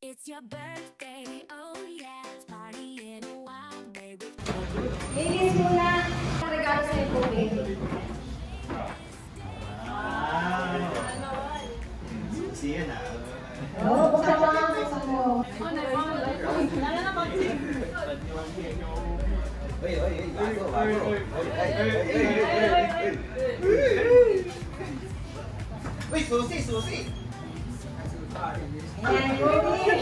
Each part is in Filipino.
It's your birthday, oh yeah, it's party in a while, baby. Ladies muna, ang regalo sa iyo po, baby. Siya na. Oo, buksan mo nga, buksan mo. Uy, susi, susi! Ayan, Kuya,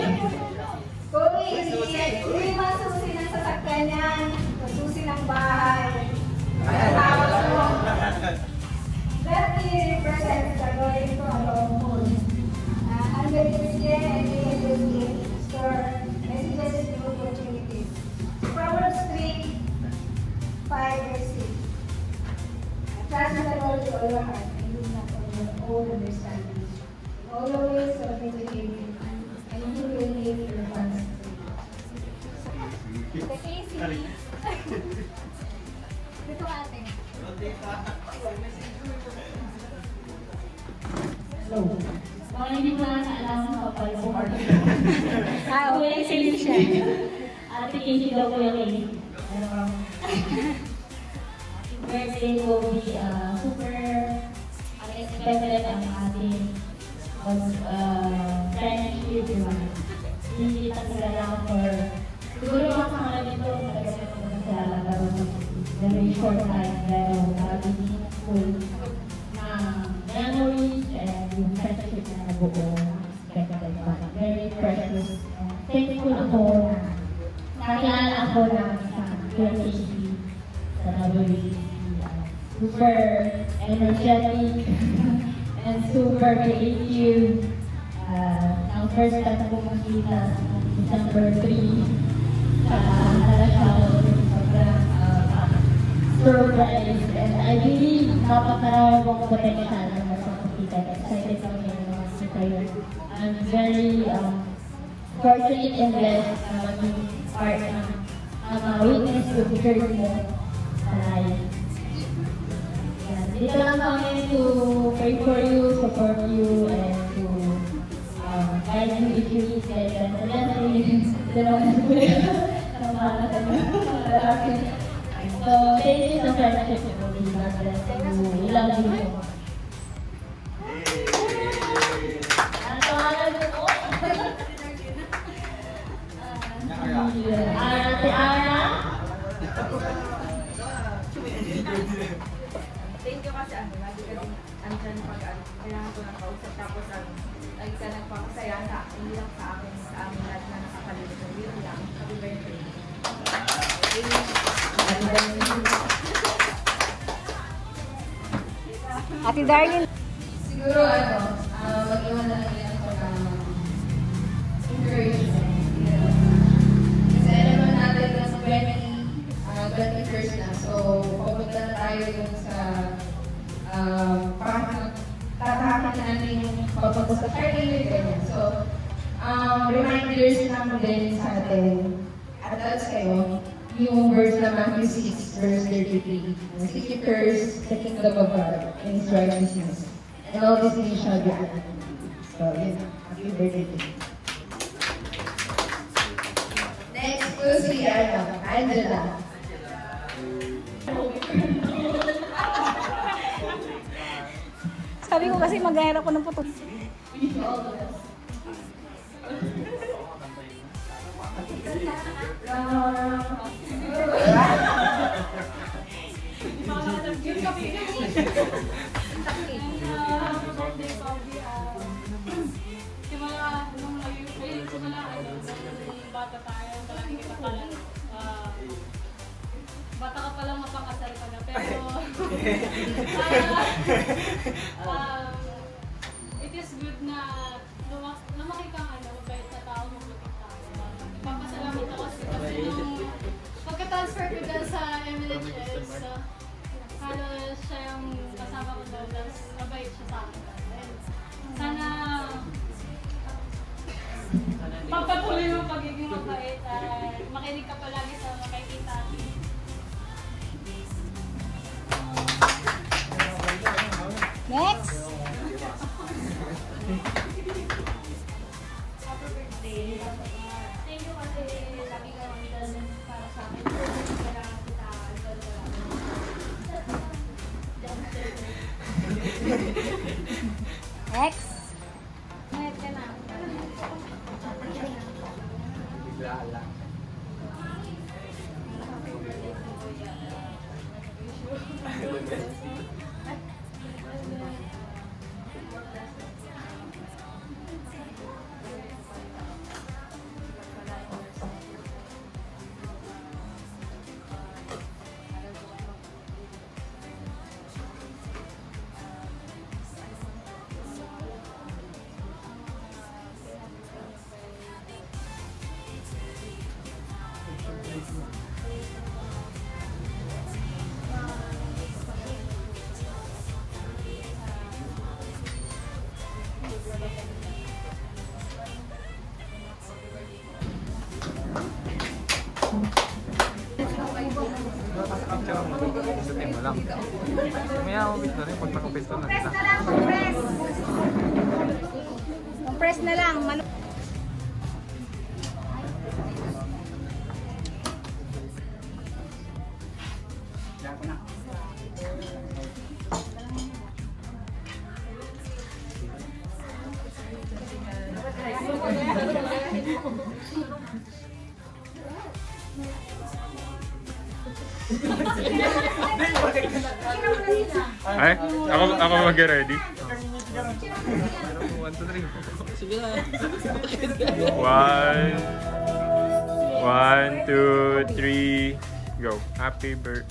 hindi masusi ng sasakyan yan. Masusi ng bahay. Tapos mo. Let me represent the going to our home. I'm going to share and be able to store messages and new opportunities. Proverbs 3, 5, verse 6. Trust in the Lord with all your heart and lean not on your own understanding. All your ways submit to Him, and He will give you your paths. The Casey. Dito ka ate. Hello. Baka hindi ko na naalala ng kapal ko. Okay, sige siya. Ate Casey daw ko yung Casey. Birthday will be super unexpected ang ating friendship. Hindi kita kilala for siguro ang mga dito matagal ko magkakilala pero very short time pero nakabigin na memories and yung friendship na nabuo expected pa. Very precious. Thankful ako na nakilala ako ng isang PhD sa WBC. Super energetic and super creative. Ang first time ko makita December 3 sa Alashaw surprise, and I believe napakaraming mong potential na mas makikita. Excited kami na makikita yun. I'm very fortunate and blessed na maging part ng witness to journey mo sa life. Dito lang kami to pray for you, support you, and to guide you if you need guidance. And then, dito lang kami ang mga natin. So, thank you sa friendship mo. God bless you. We love you. Ang pangalan mo? Ate Ara? Thank you kasi lagi ka din andyan pag kailangan ko ng kausap. Tapos lagi ka nagpapasaya na hindi lang sa akin, sa amin lahat na nakakalimutan ng William. Happy birthday. Ate Darlene. Siguro mag-iwan na lang yan for encouragement. Kasi alam naman natin na sa 21st na. So, papunta na tayo dun sa tatahakin natin yung pagpapos sa career, ganyan. So, reminders naman din sa atin, at that's kayo, yung verse na Matthew 6, verse 33. Seek ye first the kingdom of God and His righteousness, and all these things shall be added. So, yun. Happy birthday to you. Next po si Angela. Sabi ko kasi mag-ahirap ko ng puto. Bata ka palang mapakasal ka na, pero it is good na lumaki kang mabait na tao, mabuting tao. Ipapasalamat ako kasi nung pagka-transfer ko dyan sa MLHS, halos siya yung kasama ko doon, tapos mabait siya sa akin. Sana pagpatuloy mo pagiging mabait at makinig ka palagi sa makikita. Next. Happy birthday. Thank you kasi lagi ka nandun para sa akin. Kailangan kita idol ko lang. X. Net ka na. Bigla lang. Compress na lang, compress. Compress na lang. Ay, ako mag-ready. 1, 2, 3. Sige na. 1, 2, 3, go. Happy birthday.